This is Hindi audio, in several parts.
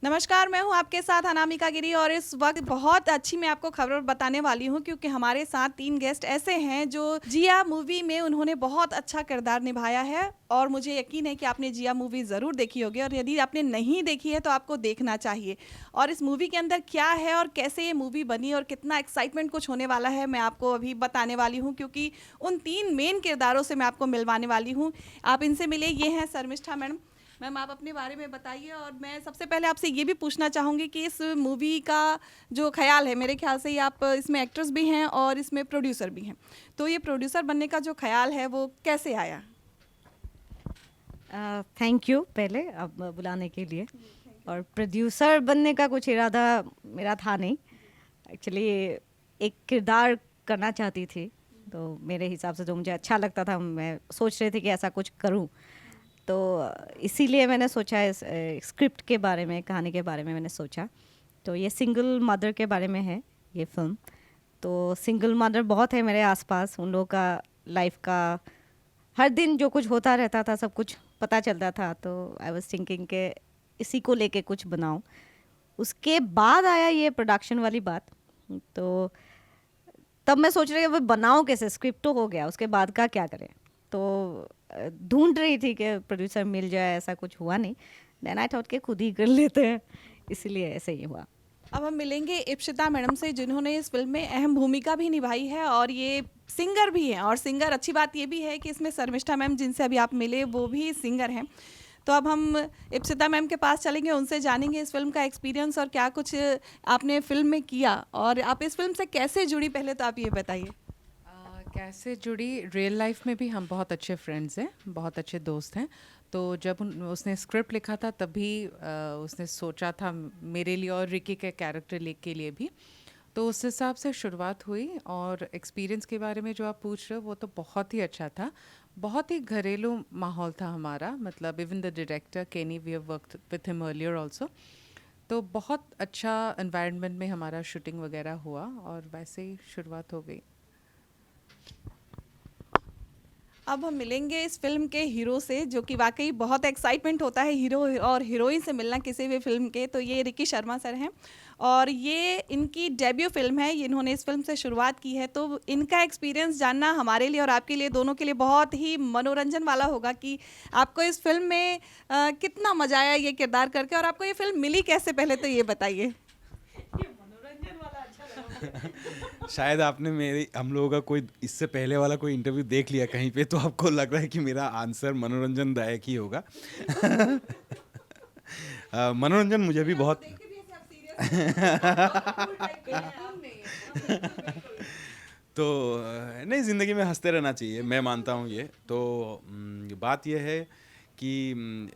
नमस्कार, मैं हूँ आपके साथ अनामिका गिरी और इस वक्त बहुत अच्छी मैं आपको खबर बताने वाली हूँ क्योंकि हमारे साथ 3 गेस्ट ऐसे हैं जो जिया मूवी में उन्होंने बहुत अच्छा किरदार निभाया है और मुझे यकीन है कि आपने जिया मूवी ज़रूर देखी होगी और यदि आपने नहीं देखी है तो आपको देखना चाहिए। और इस मूवी के अंदर क्या है और कैसे ये मूवी बनी और कितना एक्साइटमेंट कुछ होने वाला है मैं आपको अभी बताने वाली हूँ क्योंकि उन 3 मेन किरदारों से मैं आपको मिलवाने वाली हूँ। आप इनसे मिले, ये हैं शर्मिष्ठा मैडम। मैम, आप अपने बारे में बताइए और मैं सबसे पहले आपसे ये भी पूछना चाहूँगी कि इस मूवी का जो ख्याल है, मेरे ख्याल से ही आप इसमें एक्ट्रेस भी हैं और इसमें प्रोड्यूसर भी हैं, तो ये प्रोड्यूसर बनने का जो ख्याल है वो कैसे आया? थैंक यू पहले अब बुलाने के लिए। और प्रोड्यूसर बनने का कुछ इरादा मेरा था नहीं। एक्चुअली एक किरदार करना चाहती थी, तो मेरे हिसाब से जो मुझे अच्छा लगता था मैं सोच रही थी कि ऐसा कुछ करूं। तो इसीलिए मैंने सोचा इस स्क्रिप्ट के बारे में, कहानी के बारे में मैंने सोचा। तो ये सिंगल मदर के बारे में है ये फिल्म। तो सिंगल मदर बहुत है मेरे आसपास, उन लोगों का लाइफ का हर दिन जो कुछ होता रहता था सब कुछ पता चलता था। तो आई वाज थिंकिंग के इसी को लेके कुछ बनाऊं। उसके बाद आया ये प्रोडक्शन वाली बात। तो तब मैं सोच रही हूँ बनाऊं कैसे, स्क्रिप्ट तो हो गया, उसके बाद का क्या करें। तो ढूंढ रही थी कि प्रोड्यूसर मिल जाए, ऐसा कुछ हुआ नहीं। देन आई थॉट के खुद ही कर लेते हैं, इसलिए ऐसे ही हुआ। अब हम मिलेंगे इप्सिता मैडम से जिन्होंने इस फिल्म में अहम भूमिका भी निभाई है और ये सिंगर भी हैं। और सिंगर, अच्छी बात ये भी है कि इसमें शर्मिष्ठा मैम जिनसे अभी आप मिले वो भी सिंगर हैं। तो अब हम इप्सिता मैम के पास चलेंगे, उनसे जानेंगे इस फिल्म का एक्सपीरियंस और क्या कुछ आपने फिल्म में किया और आप इस फिल्म से कैसे जुड़ी, पहले तो आप ये बताइए। कैसे जुड़ी? रियल लाइफ में भी हम बहुत अच्छे फ्रेंड्स हैं, बहुत अच्छे दोस्त हैं। तो जब उसने स्क्रिप्ट लिखा था तभी उसने सोचा था मेरे लिए और रिकी के कैरेक्टर के लिए भी। तो उस हिसाब से शुरुआत हुई। और एक्सपीरियंस के बारे में जो आप पूछ रहे हो वो तो बहुत ही अच्छा था। बहुत ही घरेलू माहौल था हमारा, मतलब even the director Kenny, we have worked with him earlier also. तो बहुत अच्छा एनवायरनमेंट में हमारा शूटिंग वगैरह हुआ और वैसे ही शुरुआत हो गई। अब हम मिलेंगे इस फिल्म के हीरो से, जो कि वाकई बहुत एक्साइटमेंट होता है हीरो और हीरोइन से मिलना किसी भी फिल्म के। तो ये रिकी शर्मा सर हैं और ये इनकी डेब्यू फिल्म है, ये इन्होंने इस फिल्म से शुरुआत की है। तो इनका एक्सपीरियंस जानना हमारे लिए और आपके लिए, दोनों के लिए बहुत ही मनोरंजन वाला होगा कि आपको इस फिल्म में कितना मजा आया ये किरदार करके और आपको ये फिल्म मिली कैसे, पहले तो ये बताइए। शायद आपने मेरी हम लोगों का कोई इससे पहले वाला कोई इंटरव्यू देख लिया कहीं पे, तो आपको लग रहा है कि मेरा आंसर मनोरंजनदायक ही होगा। मनोरंजन मुझे भी बहुत तो नहीं, ज़िंदगी में हंसते रहना चाहिए, मैं मानता हूँ ये तो। बात यह है कि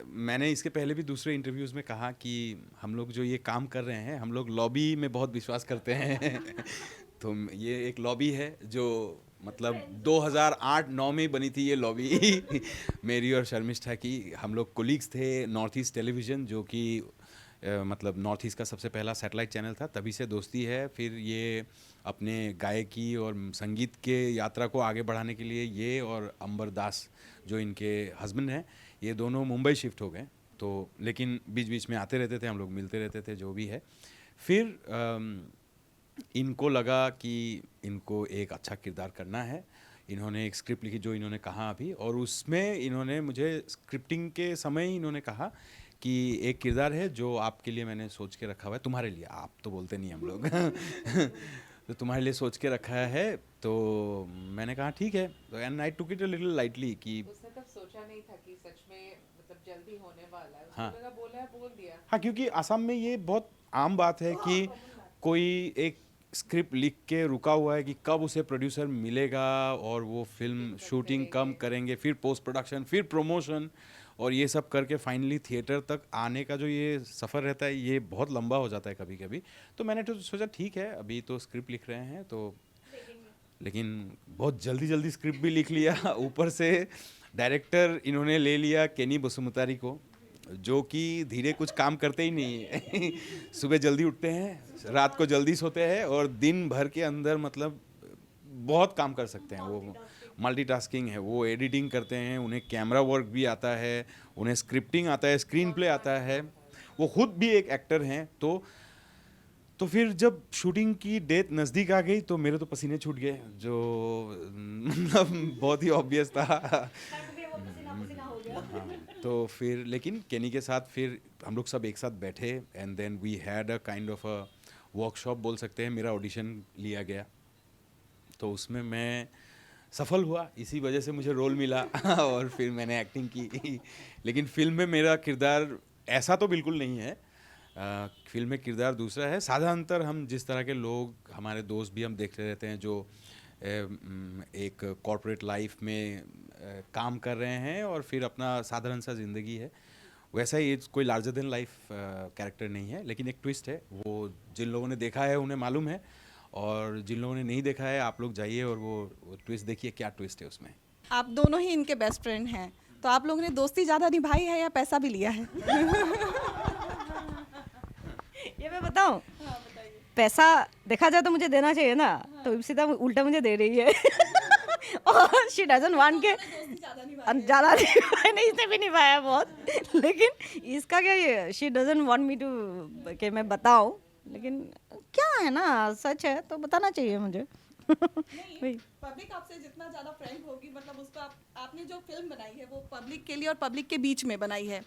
मैंने इसके पहले भी दूसरे इंटरव्यूज़ में कहा कि हम लोग जो ये काम कर रहे हैं, हम लोग लॉबी में बहुत विश्वास करते हैं। तो ये एक लॉबी है जो मतलब 2008-9 में ही बनी थी ये लॉबी। मेरी और शर्मिष्ठा की। हम लोग कोलीग्स थे नॉर्थ ईस्ट टेलीविज़न, जो कि मतलब नॉर्थ ईस्ट का सबसे पहला सैटेलाइट चैनल था, तभी से दोस्ती है। फिर ये अपने गायकी और संगीत के यात्रा को आगे बढ़ाने के लिए ये और अंबर दास जो इनके हस्बैंड हैं, ये दोनों मुंबई शिफ्ट हो गए। तो लेकिन बीच बीच में आते रहते थे, हम लोग मिलते रहते थे, जो भी है। फिर इनको लगा कि इनको एक अच्छा किरदार करना है। इन्होंने एक स्क्रिप्ट लिखी जो इन्होंने कहा अभी, और उसमें इन्होंने मुझे स्क्रिप्टिंग के समय ही इन्होंने कहा कि एक किरदार है जो आपके लिए मैंने सोच के रखा हुआ है, तुम्हारे लिए, आप तो बोलते नहीं हम लोग। तो तुम्हारे लिए सोच के रखा है। तो मैंने कहा ठीक है, and I took it a little lightly कि उसने तब सोचा नहीं था कि सच में मतलब जल्दी होने वाला है। उसको हाँ लगा बोला है बोल दिया। हाँ, क्योंकि असम में ये बहुत आम बात है कि कोई एक स्क्रिप्ट लिख के रुका हुआ है कि कब उसे प्रोड्यूसर मिलेगा और वो फिल्म शूटिंग कम करेंगे, फिर पोस्ट प्रोडक्शन, फिर प्रमोशन, और ये सब करके फाइनली थिएटर तक आने का जो ये सफ़र रहता है, ये बहुत लंबा हो जाता है कभी कभी। तो मैंने तो सोचा ठीक है, अभी तो स्क्रिप्ट लिख रहे हैं तो, लेकिन बहुत जल्दी जल्दी स्क्रिप्ट भी लिख लिया। ऊपर से डायरेक्टर इन्होंने ले लिया केनी बसुमतारी को, जो कि धीरे कुछ काम करते ही नहीं है। सुबह जल्दी उठते हैं, रात को जल्दी सोते हैं, और दिन भर के अंदर मतलब बहुत काम कर सकते हैं वो। मल्टीटास्किंग है वो, एडिटिंग करते हैं, उन्हें कैमरा वर्क भी आता है, उन्हें स्क्रिप्टिंग आता है, स्क्रीन प्ले आता है, वो खुद भी एक एक्टर हैं। तो फिर जब शूटिंग की डेट नज़दीक आ गई तो मेरे तो पसीने छूट गए, जो मतलब बहुत ही ऑब्वियस था। हाँ, तो फिर लेकिन केनी के साथ फिर हम लोग सब एक साथ बैठे and then we had a kind of a workshop बोल सकते हैं। मेरा ऑडिशन लिया गया तो उसमें मैं सफल हुआ, इसी वजह से मुझे रोल मिला और फिर मैंने एक्टिंग की। लेकिन फिल्म में मेरा किरदार ऐसा तो बिल्कुल नहीं है। फिल्म में किरदार दूसरा है। साधारणतर हम जिस तरह के लोग, हमारे दोस्त भी हम देखते रहते हैं जो एक कॉर्पोरेट लाइफ में काम कर रहे हैं और फिर अपना साधारण सा ज़िंदगी है, वैसा ही कोई लार्जर देन लाइफ कैरेक्टर नहीं है। लेकिन एक ट्विस्ट है, वो जिन लोगों ने देखा है उन्हें मालूम है, और जिन लोगों ने नहीं देखा है आप लोग जाइए और वो ट्विस्ट देखिए, क्या ट्विस्ट है उसमें। आप दोनों ही इनके बेस्ट फ्रेंड हैं, तो आप लोगों ने दोस्ती ज़्यादा निभाई है या पैसा भी लिया है? ये मैं बताऊं, पैसा देखा जाए तो मुझे देना चाहिए ना, तो सीधा उल्टा मुझे दे रही है। और शी डजंट वांट के ज़्यादा नहीं, इसने भी निभाया बहुत, लेकिन इसका क्या, ये she doesn't want me to कि मैं बताऊं, लेकिन क्या है ना, सच है तो बताना चाहिए मुझे। वही। पब्लिक आपसे जितना ज़्यादा फ्रेंड होगी, मतलब उसका आपने जो फिल्म बनाई है वो पब्लिक के लिए और पब्लिक के बीच में बनाई है,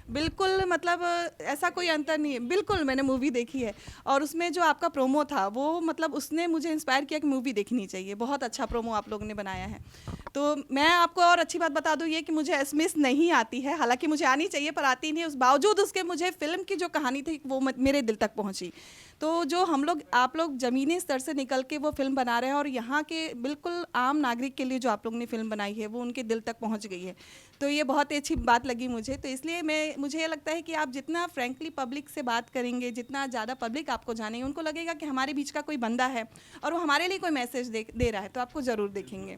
बिल्कुल मतलब ऐसा कोई अंतर नहीं है। बिल्कुल मैंने मूवी देखी है और उसमें जो आपका प्रोमो था वो मतलब उसने मुझे इंस्पायर किया कि मूवी देखनी चाहिए। बहुत अच्छा प्रोमो आप लोगों ने बनाया है। तो मैं आपको और अच्छी बात बता दूँ, ये कि मुझे एसएमएस नहीं आती है, हालांकि मुझे आनी चाहिए पर आती नहीं है। उस बावजूद उसके मुझे फिल्म की जो कहानी थी वो मेरे दिल तक पहुँची। तो जो आप लोग ज़मीनी स्तर से निकल के वो फिल्म बना रहे हैं और यहाँ के बिल्कुल आम नागरिक के लिए जो आप लोगों ने फिल्म बनाई है वो उनके दिल तक पहुँच गई है, तो ये बहुत ही अच्छी बात लगी मुझे। तो इसलिए मुझे ये लगता है कि आप जितना फ्रैंकली पब्लिक से बात करेंगे, जितना ज़्यादा पब्लिक आपको जानेंगे, उनको लगेगा कि हमारे बीच का कोई बंदा है और वो हमारे लिए कोई मैसेज दे रहा है, तो आपको ज़रूर देखेंगे।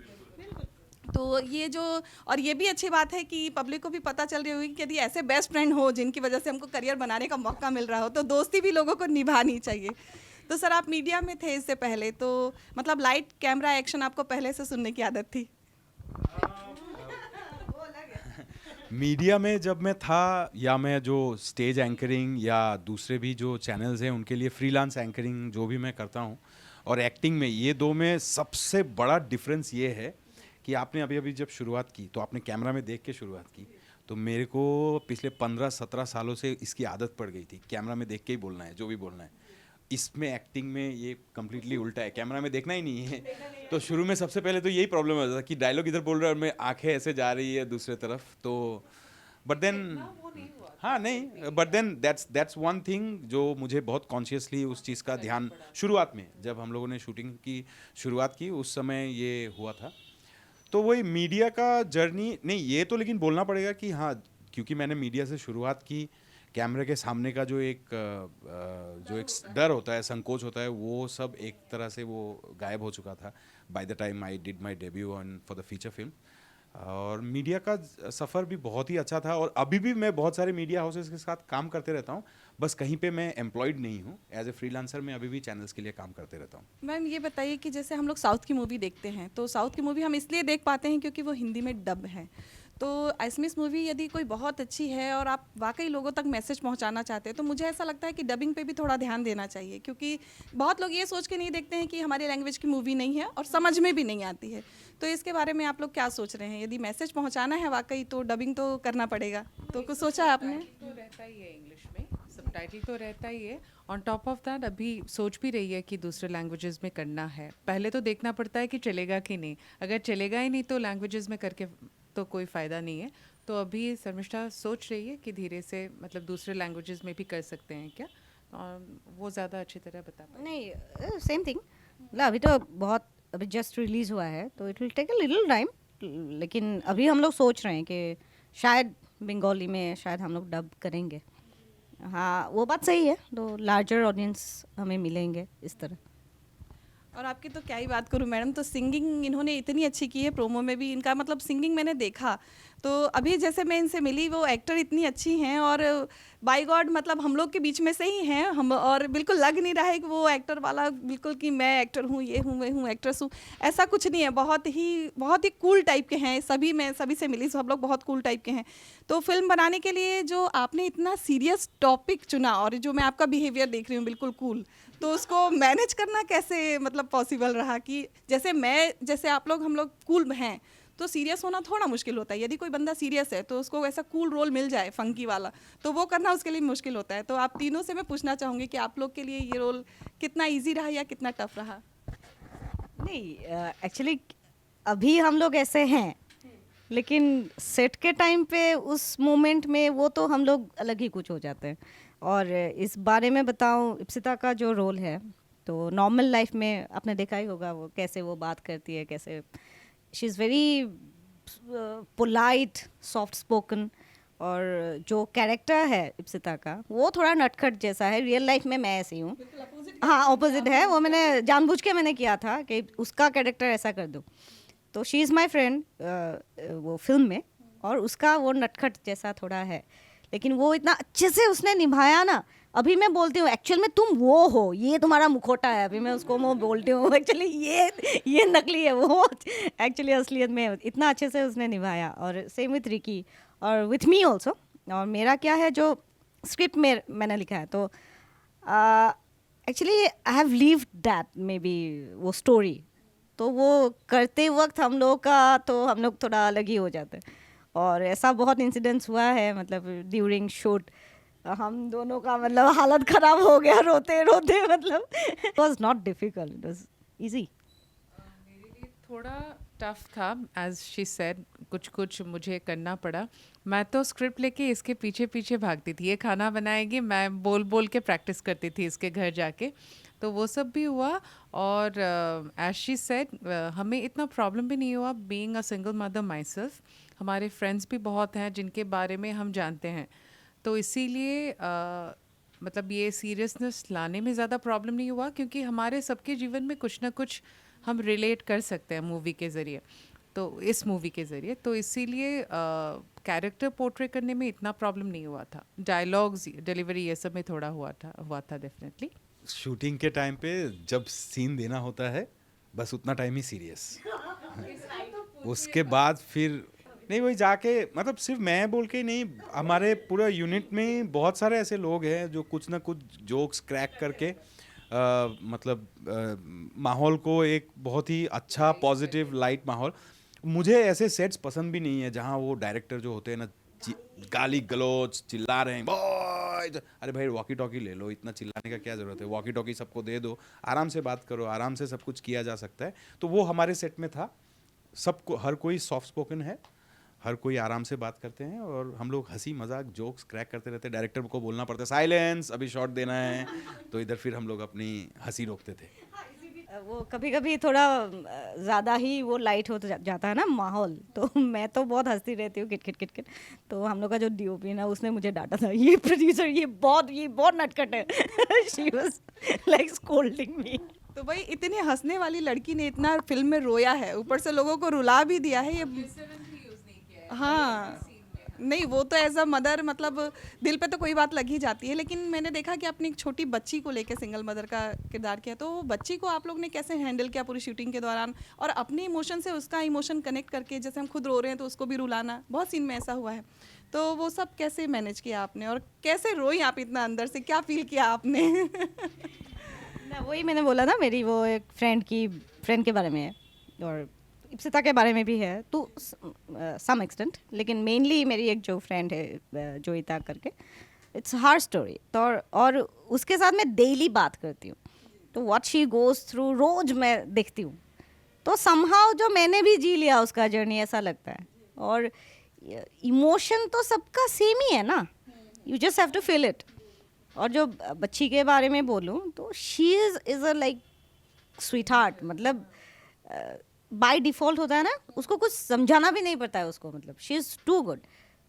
तो ये जो, और ये भी अच्छी बात है कि पब्लिक को भी पता चल रही होगी कि यदि ऐसे बेस्ट फ्रेंड हो जिनकी वजह से हमको करियर बनाने का मौका मिल रहा हो, तो दोस्ती भी लोगों को निभानी चाहिए। तो सर आप मीडिया में थे इससे पहले, तो मतलब लाइट कैमरा एक्शन आपको पहले से सुनने की आदत थी? मीडिया में जब मैं था, या मैं जो स्टेज एंकरिंग या दूसरे भी जो चैनल्स हैं उनके लिए फ्रीलांस एंकरिंग जो भी मैं करता हूँ, और एक्टिंग में, ये दो में सबसे बड़ा डिफरेंस ये है कि आपने अभी जब शुरुआत की तो आपने कैमरा में देख के शुरुआत की, तो मेरे को पिछले 15-17 सालों से इसकी आदत पड़ गई थी, कैमरा में देख के ही बोलना है जो भी बोलना है। इसमें एक्टिंग में ये कम्प्लीटली उल्टा है, कैमरा में देखना ही नहीं है। तो शुरू में सबसे पहले तो यही प्रॉब्लम होता था कि डायलॉग इधर बोल रहा है और मैं आंखें ऐसे जा रही है दूसरे तरफ, तो बट देन हाँ नहीं, but then that's one thing जो मुझे बहुत कॉन्शियसली उस चीज़ का ध्यान, शुरुआत में जब हम लोगों ने शूटिंग की शुरुआत की उस समय ये हुआ था। तो वही मीडिया का जर्नी नहीं, ये तो लेकिन बोलना पड़ेगा कि हाँ, क्योंकि मैंने मीडिया से शुरुआत की, कैमरे के सामने का जो एक डर होता है, संकोच होता है, वो सब एक तरह से वो गायब हो चुका था by the time I did my debut on for the feature film. और मीडिया का सफ़र भी बहुत ही अच्छा था, और अभी भी मैं बहुत सारे मीडिया हाउसेस के साथ काम करते रहता हूँ, बस कहीं पे मैं एम्प्लॉयड नहीं हूँ। एज ए फ्रीलांसर मैं अभी भी चैनल्स के लिए काम करते रहता हूँ। मैम ये बताइए कि जैसे हम लोग साउथ की मूवी देखते हैं, तो साउथ की मूवी हम इसलिए देख पाते हैं क्योंकि वो हिंदी में डब है। तो एसएमएस मूवी यदि कोई बहुत अच्छी है और आप वाकई लोगों तक मैसेज पहुंचाना चाहते हैं, तो मुझे ऐसा लगता है कि डबिंग पे भी थोड़ा ध्यान देना चाहिए, क्योंकि बहुत लोग ये सोच के नहीं देखते हैं कि हमारी लैंग्वेज की मूवी नहीं है और समझ में भी नहीं आती है। तो इसके बारे में आप लोग क्या सोच रहे हैं? यदि मैसेज पहुंचाना है वाकई तो डबिंग तो करना पड़ेगा, तो कुछ सोचा है आपने? तो रहता ही है इंग्लिश में, सबटाइटल तो रहता ही है। ऑन टॉप ऑफ दैट अभी सोच भी रही है कि दूसरे लैंग्वेजेस में करना है। पहले तो देखना पड़ता है कि चलेगा कि नहीं, अगर चलेगा ही नहीं तो लैंग्वेजेस में करके तो कोई फ़ायदा नहीं है। तो अभी शर्मिष्ठा सोच रही है कि धीरे से मतलब दूसरे लैंग्वेजेस में भी कर सकते हैं क्या, और वो ज़्यादा अच्छी तरह बता पाए। नहीं, सेम थिंग, अभी तो बहुत, अभी जस्ट रिलीज़ हुआ है तो it will take a little time, लेकिन अभी हम लोग सोच रहे हैं कि शायद बंगाली में शायद हम लोग डब करेंगे। हाँ, वो बात सही है, तो लार्जर ऑडियंस हमें मिलेंगे इस तरह। और आपकी तो क्या ही बात करूं मैडम, तो सिंगिंग इन्होंने इतनी अच्छी की है, प्रोमो में भी इनका मतलब सिंगिंग मैंने देखा। तो अभी जैसे मैं इनसे मिली, वो एक्टर इतनी अच्छी हैं और बाय गॉड मतलब हम लोग के बीच में से ही हैं हम, और बिल्कुल लग नहीं रहा है कि वो एक्टर वाला बिल्कुल कि मैं एक्टर हूँ, ये हूँ, मैं हूँ, एक्ट्रेस हूँ, ऐसा कुछ नहीं है। बहुत ही कूल टाइप के हैं सभी, मैं सभी से मिली, सब लोग बहुत कूल टाइप के हैं। तो फिल्म बनाने के लिए जो आपने इतना सीरियस टॉपिक चुना, और जो मैं आपका बिहेवियर देख रही हूँ बिल्कुल कूल, तो उसको मैनेज करना कैसे मतलब पॉसिबल रहा कि जैसे आप लोग हम लोग कूल हैं, तो सीरियस होना थोड़ा मुश्किल होता है। यदि कोई बंदा सीरियस है तो उसको ऐसा कूल रोल मिल जाए फंकी वाला, तो वो करना उसके लिए मुश्किल होता है। तो आप तीनों से मैं पूछना चाहूँगी कि आप लोग के लिए ये रोल कितना इजी रहा या कितना टफ रहा? नहीं, एक्चुअली अभी हम लोग ऐसे हैं, लेकिन सेट के टाइम पे उस मोमेंट में वो तो हम लोग अलग ही कुछ हो जाते हैं। और इस बारे में बताऊं, इप्सिता का जो रोल है, तो नॉर्मल लाइफ में आपने देखा ही होगा वो कैसे वो बात करती है, कैसे she is very polite, soft spoken. और जो कैरेक्टर है इप्सिता का वो थोड़ा नटखट जैसा है। रियल लाइफ में मैं ऐसी हूँ, हाँ ऑपोजिट है। वो मैंने जानबूझ के मैंने किया था कि उसका कैरेक्टर ऐसा कर दूँ। तो शी इज़ माई फ्रेंड वो फिल्म में, और उसका वो नटखट जैसा थोड़ा है, लेकिन वो इतना अच्छे से उसने निभाया ना। अभी मैं बोलती हूँ एक्चुअल में तुम वो हो, ये तुम्हारा मुखौटा है। अभी मैं उसको मैं बोलती हूँ एक्चुअली ये नकली है, वो एक्चुअली असलियत में इतना अच्छे से उसने निभाया। और सेम विथ रिकी और विथ मी ऑल्सो। और मेरा क्या है, जो स्क्रिप्ट में मैंने लिखा है, तो actually I have levied that may be वो स्टोरी, तो वो करते वक्त हम लोग थोड़ा अलग ही हो जाते हैं। और ऐसा बहुत इंसिडेंट्स हुआ है, मतलब ड्यूरिंग शूट हम दोनों का मतलब हालत ख़राब हो गया रोते रोते। मतलब it was not difficult, it was easy. मेरे लिए थोड़ा टफ था, एज शी सेड, कुछ मुझे करना पड़ा। मैं तो स्क्रिप्ट लेके इसके पीछे पीछे भागती थी, ये खाना बनाएगी, मैं बोल बोल के प्रैक्टिस करती थी इसके घर जाके। तो वो सब भी हुआ। और एज शी सेड, हमें इतना प्रॉब्लम भी नहीं हुआ being a single mother my self. हमारे फ्रेंड्स भी बहुत हैं जिनके बारे में हम जानते हैं, तो इसीलिए मतलब ये सीरियसनेस लाने में ज़्यादा प्रॉब्लम नहीं हुआ, क्योंकि हमारे सबके जीवन में कुछ ना कुछ हम रिलेट कर सकते हैं मूवी के ज़रिए, तो इस मूवी के ज़रिए, तो इसीलिए कैरेक्टर पोर्ट्रे करने में इतना प्रॉब्लम नहीं हुआ था। डायलॉग्स, डिलीवरी, ये सब में थोड़ा हुआ था डेफिनेटली। शूटिंग के टाइम पे जब सीन देना होता है बस उतना टाइम ही सीरियस, उसके बाद फिर नहीं, वही जाके मतलब सिर्फ मैं बोल के ही नहीं, हमारे पूरा यूनिट में बहुत सारे ऐसे लोग हैं जो कुछ ना कुछ जोक्स क्रैक करके माहौल को एक बहुत ही अच्छा पॉजिटिव लाइट माहौल। मुझे ऐसे सेट्स पसंद भी नहीं है जहाँ वो डायरेक्टर जो होते हैं ना गाली गलौज चिल्ला रहे हैं, बॉय अरे भाई वॉकी टॉकी ले लो, इतना चिल्लाने का क्या ज़रूरत है, वॉकी टॉकी सबको दे दो, आराम से बात करो, आराम से सब कुछ किया जा सकता है। तो वो हमारे सेट में था, सबको, हर कोई सॉफ्ट स्पोकन है, हर कोई आराम से बात करते हैं, और हम लोग हंसी मजाक जोक्स क्रैक करते रहते हैं। डायरेक्टर को बोलना पड़ता है साइलेंस, अभी शॉट देना है, तो इधर फिर हम लोग अपनी हंसी रोकते थे। वो कभी कभी थोड़ा ज़्यादा ही वो लाइट हो जाता है ना माहौल, तो मैं तो बहुत हंसती रहती हूँ किट किट। तो हम लोग का जो डीओपी ना, उसने मुझे डांटा था, ये प्रोड्यूसर ये बहुत नटखट है। शी वाज लाइक स्कोल्डिंग मी। तो भाई इतनी हंसने वाली लड़की ने इतना फिल्म में रोया है, ऊपर से लोगों को रुला भी दिया है ये। हाँ नहीं, वो तो एज अ मदर मतलब दिल पे तो कोई बात लग ही जाती है। लेकिन मैंने देखा कि आपने एक छोटी बच्ची को लेके सिंगल मदर का किरदार किया, तो वो बच्ची को आप लोग ने कैसे हैंडल किया पूरी शूटिंग के दौरान, और अपने इमोशन से उसका इमोशन कनेक्ट करके, जैसे हम खुद रो रहे हैं तो उसको भी रुलाना, बहुत सीन में ऐसा हुआ है, तो वो सब कैसे मैनेज किया आपने, और कैसे रोई आप इतना अंदर से, क्या फील किया आपने? ना वही मैंने बोला ना, मेरी वो एक फ्रेंड के बारे में है, और इप्सिता के बारे में भी है टू सम एक्सटेंट, लेकिन मेनली मेरी एक जो फ्रेंड है जोईता करके, इट्स हर स्टोरी। तो और उसके साथ मैं डेली बात करती हूँ, तो व्हाट शी गोज थ्रू रोज मैं देखती हूँ, तो समहाउ जो मैंने भी जी लिया उसका जर्नी, ऐसा लगता है। और इमोशन तो सबका सेम ही है ना, you just have to feel it. और जो बच्ची के बारे में बोलूँ तो she is a like sweetheart, मतलब बाय डिफ़ॉल्ट होता है ना, उसको कुछ समझाना भी नहीं पड़ता है उसको, मतलब शी इज़ टू गुड।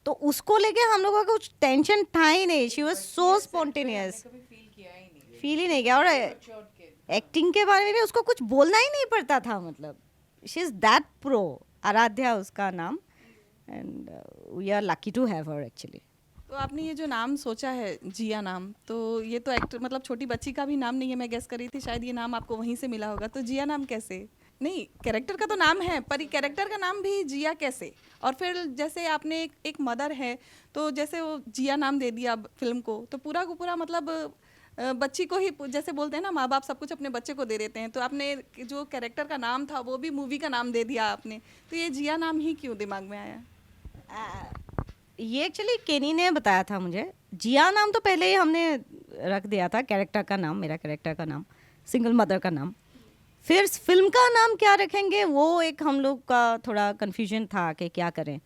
तो उसको लेके हम लोगों का कुछ टेंशन था ही नहीं, she was so spontaneous, feel ही नहीं किया। और एक्टिंग के बारे में भी उसको कुछ बोलना ही नहीं पड़ता था, मतलब she is that pro. Aaradhya उसका नाम, and we are lucky to have her actually. तो आपने ये जो नाम सोचा है जिया नाम, तो ये तो एक्टर मतलब छोटी बच्ची का भी नाम नहीं है, मैं गेस करी थी शायद ये नाम आपको वहीं से मिला होगा, तो जिया नाम कैसे? नहीं, कैरेक्टर का तो नाम है पर ये कैरेक्टर का नाम भी जिया कैसे? और फिर जैसे आपने एक मदर है, तो जैसे वो जिया नाम दे दिया फिल्म को, तो पूरा को पूरा मतलब बच्ची को ही जैसे बोलते हैं ना, माँ बाप सब कुछ अपने बच्चे को दे देते हैं, तो आपने जो कैरेक्टर का नाम था वो भी मूवी का नाम दे दिया आपने, तो ये जिया नाम ही क्यों दिमाग में आया? ये एक्चुअली केनी ने बताया था मुझे। जिया नाम तो पहले ही हमने रख दिया था, कैरेक्टर का नाम, मेरा कैरेक्टर का नाम, सिंगल मदर का नाम। फिर फिल्म का नाम क्या रखेंगे वो एक हम लोग का थोड़ा कन्फ्यूजन था कि क्या करें।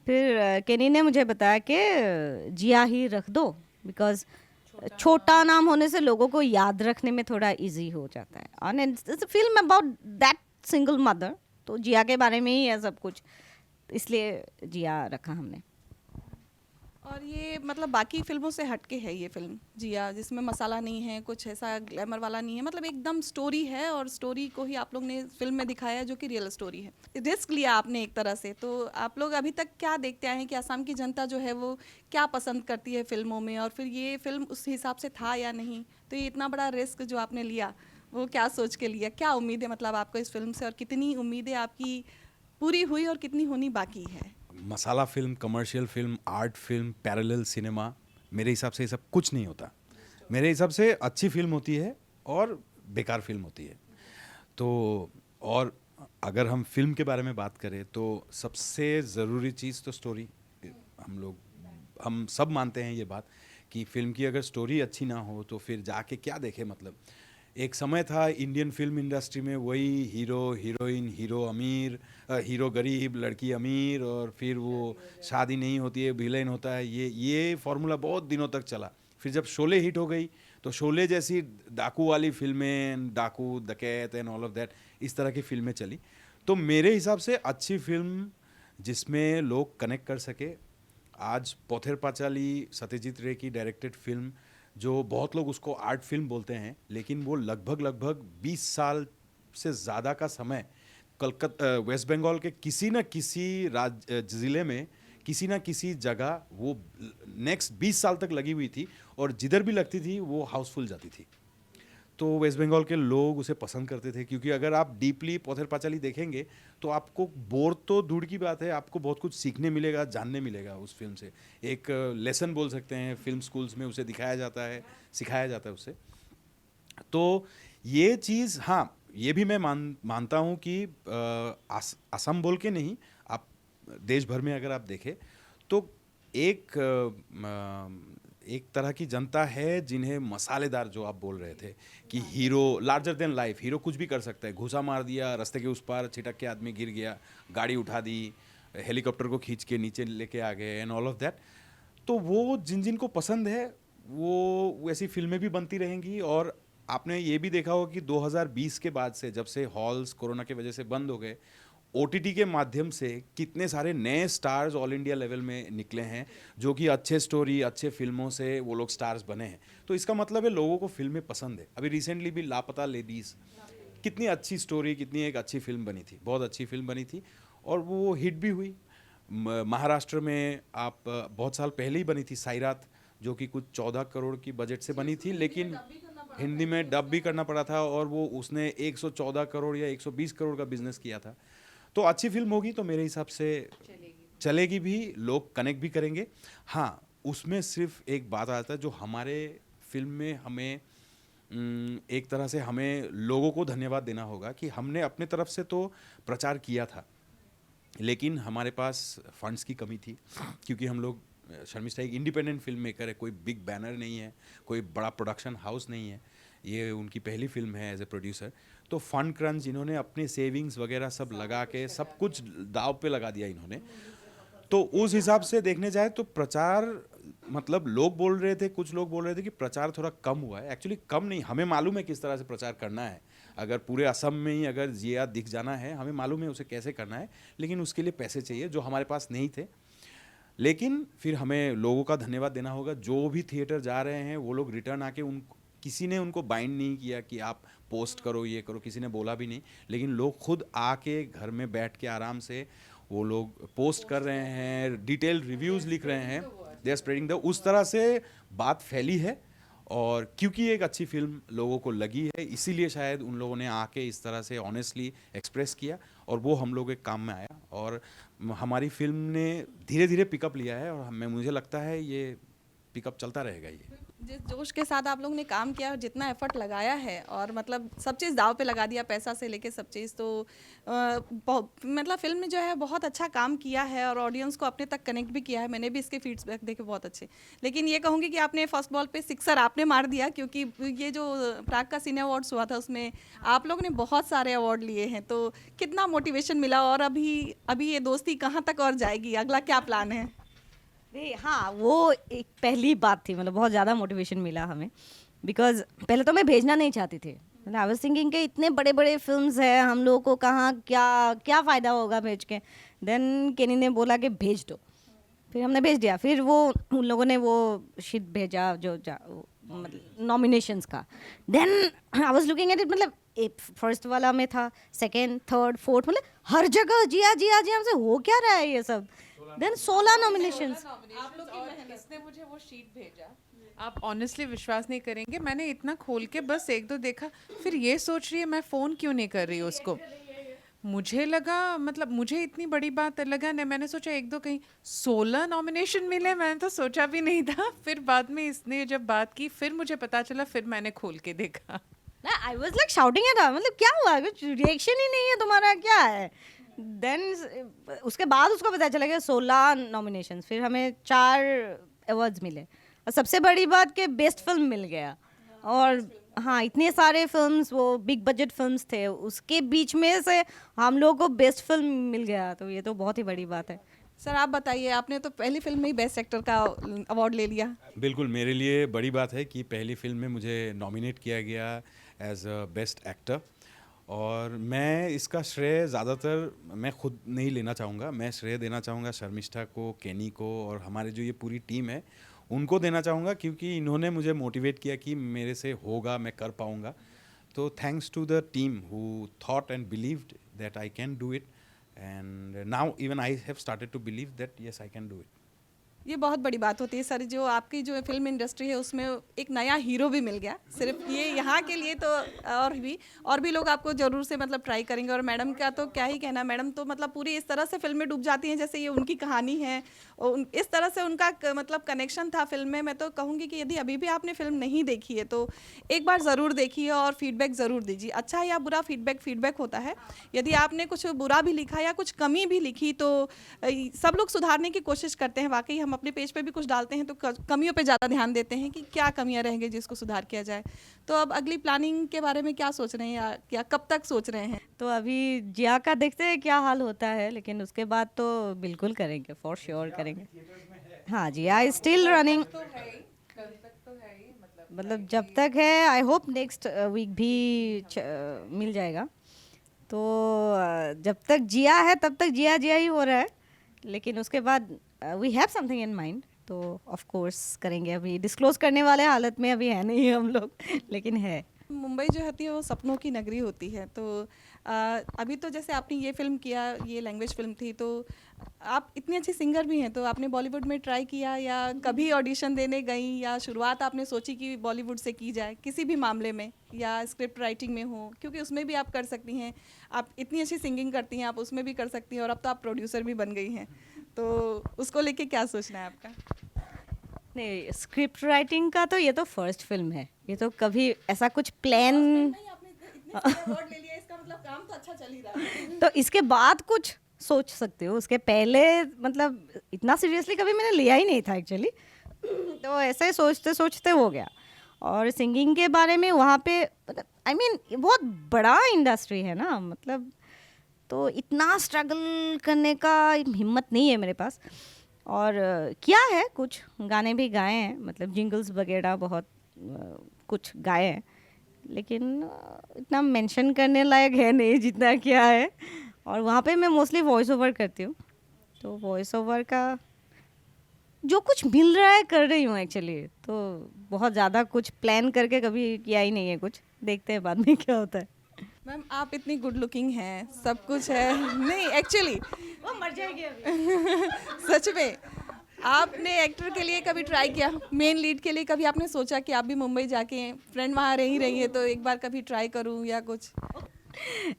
फिर केनी ने मुझे बताया कि जिया ही रख दो, बिकॉज छोटा नाम होने से लोगों को याद रखने में थोड़ा इजी हो जाता है, और it's a film about that single mother, तो जिया के बारे में ही है सब कुछ, इसलिए जिया रखा हमने। और ये मतलब बाकी फिल्मों से हटके है ये फिल्म जिया, जिसमें मसाला नहीं है, कुछ ऐसा ग्लैमर वाला नहीं है, मतलब एकदम स्टोरी है, और स्टोरी को ही आप लोग ने फिल्म में दिखाया है जो कि रियल स्टोरी है। रिस्क लिया आपने एक तरह से, तो आप लोग अभी तक क्या देखते आए हैं कि असम की जनता जो है वो क्या पसंद करती है फिल्मों में, और फिर ये फिल्म उस हिसाब से था या नहीं? तो ये इतना बड़ा रिस्क जो आपने लिया वो क्या सोच के लिया, क्या उम्मीद है मतलब आपको इस फिल्म से, और कितनी उम्मीदें आपकी पूरी हुई और कितनी होनी बाकी है? Masala film, commercial film, art film, parallel cinema, मेरे हिसाब से ये सब कुछ नहीं होता। मेरे हिसाब से अच्छी फिल्म होती है और बेकार फिल्म होती है। तो और अगर हम फिल्म के बारे में बात करें तो सबसे ज़रूरी चीज़ तो स्टोरी। हम सब मानते हैं ये बात कि फिल्म की अगर स्टोरी अच्छी ना हो तो फिर जाके क्या देखे, मतलब एक समय था इंडियन फिल्म इंडस्ट्री में वही हीरो हीरोइन, हीरो अमीर, हीरो गरीब, लड़की अमीर, और फिर वो शादी नहीं होती है, विलेन होता है, ये फॉर्मूला बहुत दिनों तक चला। फिर जब शोले हिट हो गई तो शोले जैसी डाकू वाली फिल्में, डाकू डकैत एंड ऑल ऑफ दैट, इस तरह की फिल्में चली। तो मेरे हिसाब से अच्छी फिल्म जिसमें लोग कनेक्ट कर सके, आज पोथेर पांचाली सत्यजीत रे की डायरेक्टेड फिल्म, जो बहुत लोग उसको आर्ट फिल्म बोलते हैं, लेकिन वो लगभग 20 साल से ज़्यादा का समय कलकत्ता, वेस्ट बंगाल के किसी न किसी ज़िले में, किसी न किसी जगह वो नेक्स्ट 20 साल तक लगी हुई थी, और जिधर भी लगती थी वो हाउसफुल जाती थी। तो वेस्ट बंगाल के लोग उसे पसंद करते थे, क्योंकि अगर आप डीपली पोथेर पांचाली देखेंगे तो आपको बोर तो दूर की बात है, आपको बहुत कुछ सीखने मिलेगा, जानने मिलेगा उस फिल्म से। एक लेसन बोल सकते हैं, फिल्म स्कूल्स में उसे दिखाया जाता है, सिखाया जाता है उसे। तो ये चीज़, हाँ, ये भी मैं मानता हूँ कि असम बोल के नहीं, आप देश भर में अगर आप देखें तो एक तरह की जनता है जिन्हें मसालेदार, जो आप बोल रहे थे कि hero larger than life, hero कुछ भी कर सकता है, घुसा मार दिया, रास्ते के उस पार छिटक के आदमी गिर गया, गाड़ी उठा दी, हेलीकॉप्टर को खींच के नीचे लेके आ गए एंड ऑल ऑफ दैट। तो वो जिन जिन को पसंद है वो वैसी फिल्में भी बनती रहेंगी। और आपने ये भी देखा होगा कि 2020 के बाद से, जब से हॉल्स कोरोना की वजह से बंद हो गए, ओटीटी के माध्यम से कितने सारे नए स्टार्स ऑल इंडिया लेवल में निकले हैं, जो कि अच्छे स्टोरी, अच्छे फिल्मों से वो लोग स्टार्स बने हैं। तो इसका मतलब है लोगों को फिल्में पसंद है। अभी रिसेंटली भी लापता लेडीज़, कितनी अच्छी स्टोरी, कितनी एक अच्छी फिल्म बनी थी, बहुत अच्छी फिल्म बनी थी, और वो हिट भी हुई। महाराष्ट्र में आप बहुत साल पहले ही बनी थी साईरात, जो कि कुछ 14 करोड़ की बजट से बनी थी, लेकिन हिंदी में डब भी करना पड़ा था, और वो उसने 114 करोड़ या 120 करोड़ का बिजनेस किया था। तो अच्छी फिल्म होगी तो मेरे हिसाब से चलेगी भी, लोग कनेक्ट भी करेंगे। हाँ, उसमें सिर्फ एक बात आता है जो हमारे फिल्म में हमें एक तरह से हमें लोगों को धन्यवाद देना होगा कि हमने अपने तरफ से तो प्रचार किया था, लेकिन हमारे पास फंड्स की कमी थी, क्योंकि हम लोग, शर्मिष्ठा एक इंडिपेंडेंट फिल्म मेकर है, कोई बिग बैनर नहीं है, कोई बड़ा प्रोडक्शन हाउस नहीं है, ये उनकी पहली फिल्म है एज ए प्रोड्यूसर। तो फंड क्रंच, इन्होंने अपने सेविंग्स वगैरह सब लगा के सब कुछ दाव पे लगा दिया इन्होंने। तो उस हिसाब से देखने जाए तो प्रचार, मतलब लोग बोल रहे थे, कुछ लोग बोल रहे थे कि प्रचार थोड़ा कम हुआ है। एक्चुअली कम नहीं, हमें मालूम है किस तरह से प्रचार करना है। अगर पूरे असम में ही अगर जिया दिख जाना है, हमें मालूम है उसे कैसे करना है, लेकिन उसके लिए पैसे चाहिए जो हमारे पास नहीं थे। लेकिन फिर हमें लोगों का धन्यवाद देना होगा, जो भी थिएटर जा रहे हैं वो लोग रिटर्न आके, उन किसी ने उनको बाइंड नहीं किया कि आप पोस्ट करो, ये करो, किसी ने बोला भी नहीं, लेकिन लोग खुद आके घर में बैठ के आराम से वो लोग पोस्ट कर रहे हैं, डिटेल रिव्यूज़ लिख रहे हैं। दे आर स्प्रेडिंग द, उस तरह से बात फैली है। और क्योंकि एक अच्छी फिल्म लोगों को लगी है, इसीलिए शायद उन लोगों ने आके इस तरह से ऑनेस्टली एक्सप्रेस किया, और वो हम लोग के काम में आया, और हमारी फिल्म ने धीरे धीरे पिकअप लिया है, और मुझे लगता है ये पिकअप चलता रहेगा। ये जिस जोश के साथ आप लोगों ने काम किया और जितना एफर्ट लगाया है, और मतलब सब चीज़ दाव पे लगा दिया, पैसा से लेके सब चीज़, तो मतलब फिल्म में जो है बहुत अच्छा काम किया है और ऑडियंस को अपने तक कनेक्ट भी किया है। मैंने भी इसके फीडबैक देखे बहुत अच्छे। लेकिन ये कहूँगी कि आपने फर्स्ट बॉल पे सिक्सर आपने मार दिया, क्योंकि ये जो प्राग का सिने अवार्ड्स हुआ था उसमें आप लोगों ने बहुत सारे अवार्ड लिए हैं, तो कितना मोटिवेशन मिला, और अभी ये दोस्ती कहाँ तक और जाएगी, अगला क्या प्लान है? हाँ, वो एक पहली बात थी, मतलब बहुत ज़्यादा मोटिवेशन मिला हमें, बिकॉज पहले तो मैं भेजना नहीं चाहती थी। मतलब आई वाज थिंकिंग कि इतने बड़े बड़े फिल्म्स हैं, हम लोगों को कहाँ क्या क्या फ़ायदा होगा भेज के। देन केनी ने बोला कि भेज दो, फिर हमने भेज दिया। फिर वो उन लोगों ने वो शीट भेजा जो मतलब नॉमिनेशंस का। Then I was looking at it, मतलब फर्स्ट वाला में था, सेकेंड, थर्ड, फोर्थ, मतलब हर जगह जिया जिया जिया, हमसे हो क्या रहा है ये सब। Then 16 nominations. आप लोग की किसने मुझे वो शीट भेजा, आप ऑनेस्टली विश्वास नहीं करेंगे, मैंने इतना खोल के बस एक दो देखा, फिर ये सोच रही है मैं फ़ोन क्यों नहीं कर रही उसको। मुझे लगा, मतलब मुझे इतनी बड़ी बात लगा नहीं, मैंने सोचा एक दो कहीं 16 नॉमिनेशन मिले, मैंने तो सोचा भी नहीं था। फिर बाद में इसने जब बात की फिर मुझे पता चला, फिर मैंने खोल के देखा। I was like shouting at her, मतलब क्या हुआ, कुछ रिएक्शन ही नहीं है तुम्हारा, क्या है। देन उसके बाद उसको पता चला कि 16 नॉमिनेशंस, फिर हमें 4 अवार्ड्स मिले, और सबसे बड़ी बात कि बेस्ट फिल्म मिल गया। और हाँ, इतने सारे फिल्म्स, वो बिग बजट फिल्म्स थे, उसके बीच में से हम लोगों को बेस्ट फिल्म मिल गया, तो ये तो बहुत ही बड़ी बात है। सर आप बताइए, आपने तो पहली फिल्म में ही बेस्ट एक्टर का अवार्ड ले लिया। बिल्कुल, मेरे लिए बड़ी बात है कि पहली फिल्म में मुझे नॉमिनेट किया गया एज अ बेस्ट एक्टर, और मैं इसका श्रेय ज़्यादातर मैं खुद नहीं लेना चाहूँगा, मैं श्रेय देना चाहूँगा शर्मिष्ठा को, केनी को, और हमारे जो ये पूरी टीम है उनको देना चाहूँगा, क्योंकि इन्होंने मुझे मोटिवेट किया कि मेरे से होगा, मैं कर पाऊँगा। तो thanks to the team who thought and believed that I can do it, and now even I have started to believe that yes I can do it. ये बहुत बड़ी बात होती है सर, जो आपकी जो फिल्म इंडस्ट्री है उसमें एक नया हीरो भी मिल गया, सिर्फ ये यहाँ के लिए, तो और भी लोग आपको ज़रूर से मतलब ट्राई करेंगे। और मैडम का तो क्या ही कहना, मैडम तो मतलब पूरी इस तरह से फिल्म में डूब जाती हैं जैसे ये उनकी कहानी है, और इस तरह से उनका मतलब कनेक्शन था फिल्म में। मैं तो कहूँगी कि यदि अभी भी आपने फिल्म नहीं देखी है तो एक बार ज़रूर देखिए और फीडबैक ज़रूर दीजिए, अच्छा या बुरा फीडबैक होता है। यदि आपने कुछ बुरा भी लिखा या कुछ कमी भी लिखी तो सब लोग सुधारने की कोशिश करते हैं। वाकई हम अपने पेज पे भी कुछ डालते हैं तो कमियों पे ज़्यादा ध्यान देते हैं कि क्या कमियां रहेंगी जिसको सुधार किया जाए। तो अब अगली प्लानिंग के बारे में क्या सोच रहे हैं, या कब तक सोच रहे हैं? तो अभी जिया का देखते हैं क्या हाल होता है, लेकिन उसके बाद तो बिल्कुल करेंगे, फॉर श्योर करेंगे। हाँ, जिया इज स्टिल रनिंग, मतलब जब तक है, आई होप नेक्स्ट वीक भी मिल जाएगा। तो जब तक जिया है तब तक जिया जिया ही हो रहा है, लेकिन उसके बाद we have something in mind, तो ऑफ कोर्स करेंगे। अभी डिस्क्लोज करने वाले हालत में अभी है नहीं हम लोग, लेकिन है। मुंबई जो होती है वो सपनों की नगरी होती है, तो अभी तो जैसे आपने ये फिल्म किया, ये लैंग्वेज फिल्म थी, तो आप इतनी अच्छी सिंगर भी हैं, तो आपने बॉलीवुड में ट्राई किया या कभी ऑडिशन देने गई, या शुरुआत आपने सोची कि बॉलीवुड से की जाए किसी भी मामले में, या स्क्रिप्ट राइटिंग में हो, क्योंकि उसमें भी आप कर सकती हैं, आप इतनी अच्छी सिंगिंग करती हैं, आप उसमें भी कर सकती हैं, और अब तो आप प्रोड्यूसर भी बन गई हैं, तो उसको लेके क्या सोचना है आपका? नहीं, स्क्रिप्ट राइटिंग का तो ये तो फर्स्ट फिल्म है, ये तो कभी ऐसा कुछ प्लान काम तो अच्छा चल ही रहा है। तो इसके बाद कुछ सोच सकते हो, उसके पहले मतलब इतना सीरियसली कभी मैंने लिया ही नहीं था एक्चुअली, तो ऐसे सोचते सोचते हो गया। और सिंगिंग के बारे में वहाँ पे मतलब आई मीन बहुत बड़ा इंडस्ट्री है ना, मतलब तो इतना स्ट्रगल करने का हिम्मत नहीं है मेरे पास। और किया है, कुछ गाने भी गाए हैं, मतलब जिंगल्स वगैरह बहुत कुछ गाए हैं, लेकिन इतना मेंशन करने लायक है नहीं जितना किया है। और वहाँ पे मैं मोस्टली वॉइस ओवर करती हूँ, तो वॉइस ओवर का जो कुछ मिल रहा है कर रही हूँ एक्चुअली, तो बहुत ज़्यादा कुछ प्लान करके कभी किया ही नहीं है कुछ, देखते हैं बाद में क्या होता है। मैम आप इतनी गुड लुकिंग हैं, सब कुछ है, नहीं एक्चुअली वो मर जाएगी अभी। सच में आपने एक्टर के लिए कभी ट्राई किया, मेन लीड के लिए कभी आपने सोचा कि आप भी मुंबई जाके, फ्रेंड वहाँ रह ही रही है तो एक बार कभी ट्राई करूँ या कुछ?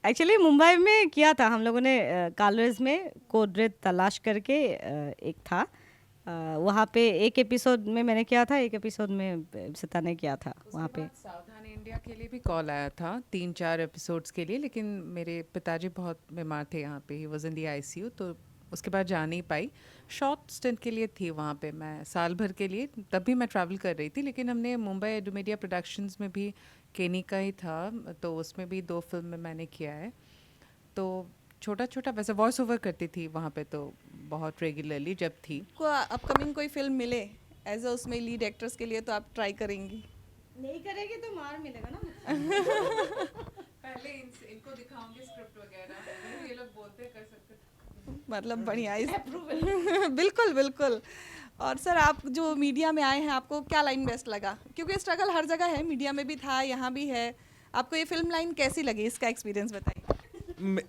एक्चुअली मुंबई में किया था हम लोगों ने, कॉलर्स में कोड रेड तलाश करके एक था, वहाँ पे एक एपिसोड में मैंने किया था, एक एपिसोड में सिता ने किया था वहाँ पे। सावधान इंडिया के लिए भी कॉल आया था 3-4 एपिसोड्स के लिए, लेकिन मेरे पिताजी बहुत बीमार थे यहाँ पे, he was in the ICU, तो उसके बाद जा नहीं पाई। शॉर्ट स्टेंट के लिए थी वहाँ पे मैं, साल भर के लिए, तब भी मैं ट्रैवल कर रही थी। लेकिन हमने मुंबई एडोमीडिया प्रोडक्शंस में भी, केनी का ही था, तो उसमें भी 2 फिल्म में मैंने किया है। तो छोटा छोटा वैसे वॉइस ओवर करती थी वहाँ पे, तो बहुत रेगुलरली जब थी। को अपकमिंग कोई फिल्म मिले एज अ उसमें लीड एक्ट्रेस के लिए तो आप ट्राई करेंगी? नहीं करेगी तो मार मिलेगा ना। पहले इनको दिखाऊंगी स्क्रिप्ट वगैरह, ये लोग बोलते कर सकते। मतलब बढ़िया बिल्कुल बिल्कुल। और सर, आप जो मीडिया में आए हैं, आपको क्या लाइन बेस्ट लगा? क्योंकि स्ट्रगल हर जगह है, मीडिया में भी था, यहाँ भी है। आपको ये फिल्म लाइन कैसी लगी? इसका एक्सपीरियंस बताइए।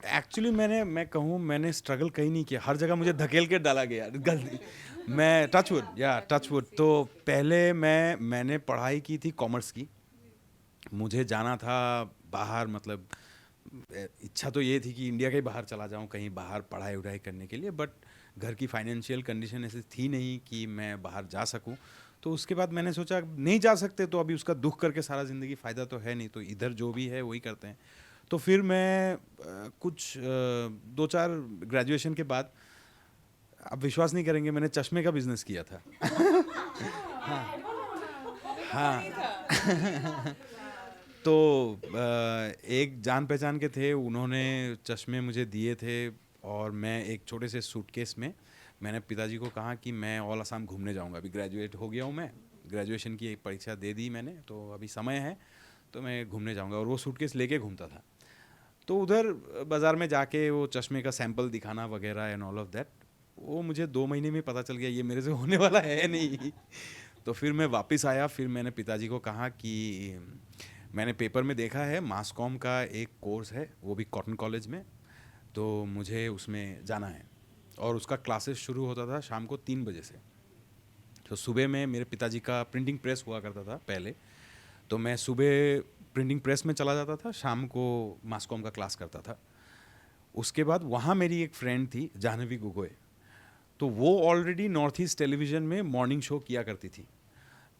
एक्चुअली मैं कहूँ, मैंने स्ट्रगल कहीं नहीं किया, हर जगह मुझे धकेल के डाला गया गलती। मैं टचवुड तो पहले मैंने पढ़ाई की थी कॉमर्स की, मुझे जाना था बाहर, मतलब इच्छा तो ये थी कि इंडिया के ही बाहर चला जाऊं, कहीं बाहर पढ़ाई वढ़ाई करने के लिए, बट घर की फाइनेंशियल कंडीशन ऐसी थी नहीं कि मैं बाहर जा सकूं। तो उसके बाद मैंने सोचा नहीं जा सकते तो अभी उसका दुख करके सारा ज़िंदगी फ़ायदा तो है नहीं, तो इधर जो भी है वही करते हैं। तो फिर मैं कुछ 2-4 ग्रेजुएशन के बाद, आप विश्वास नहीं करेंगे, मैंने चश्मे का बिजनेस किया था। हाँ तो एक जान पहचान के थे, उन्होंने चश्मे मुझे दिए थे, और मैं एक छोटे से सूटकेस में मैंने पिताजी को कहा कि मैं ऑल असम घूमने जाऊंगा, अभी ग्रेजुएट हो गया हूँ, मैं ग्रेजुएशन की एक परीक्षा दे दी मैंने, तो अभी समय है, तो मैं घूमने जाऊंगा। और वो सूटकेस लेके घूमता था, तो उधर बाज़ार में जाके वो चश्मे का सैंपल दिखाना वगैरह एंड ऑल ऑफ दैट, वो मुझे 2 महीने में पता चल गया ये मेरे से होने वाला है नहीं। तो फिर मैं वापस आया, फिर मैंने पिताजी को कहा कि मैंने पेपर में देखा है मास कॉम का एक कोर्स है, वो भी कॉटन कॉलेज में, तो मुझे उसमें जाना है, और उसका क्लासेस शुरू होता था शाम को 3 बजे से। तो सुबह में मेरे पिताजी का प्रिंटिंग प्रेस हुआ करता था पहले, तो मैं सुबह प्रिंटिंग प्रेस में चला जाता था, शाम को मास कॉम का क्लास करता था। उसके बाद वहाँ मेरी एक फ्रेंड थी जाह्नवी गोगोई, तो वो ऑलरेडी नॉर्थ ईस्ट टेलीविज़न में मॉर्निंग शो किया करती थी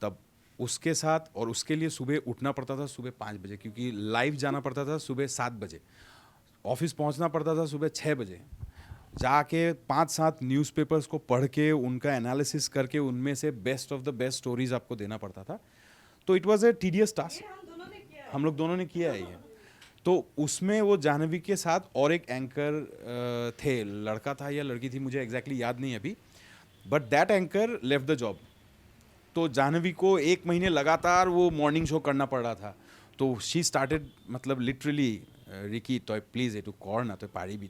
तब, उसके साथ, और उसके लिए सुबह उठना पड़ता था सुबह 5 बजे, क्योंकि लाइव जाना पड़ता था सुबह 7 बजे, ऑफिस पहुंचना पड़ता था सुबह 6 बजे, जाके 5-7 न्यूज़पेपर्स को पढ़ के उनका एनालिसिस करके उनमें से best of the best stories आपको देना पड़ता था। तो it was a tedious task, हम लोग दोनों ने किया है ये। तो उसमें वो जाह्नवी के साथ और एक एंकर थे, लड़का था या लड़की थी मुझे एग्जैक्टली याद नहीं अभी, but that anchor left the job. तो जाह्नवी को 1 महीने लगातार वो मॉर्निंग शो करना पड़ रहा था, तो शी स्टार्टेड, मतलब लिटरली, रिकी तो प्लीज़ ये टू कॉर ना, तो पारी भी,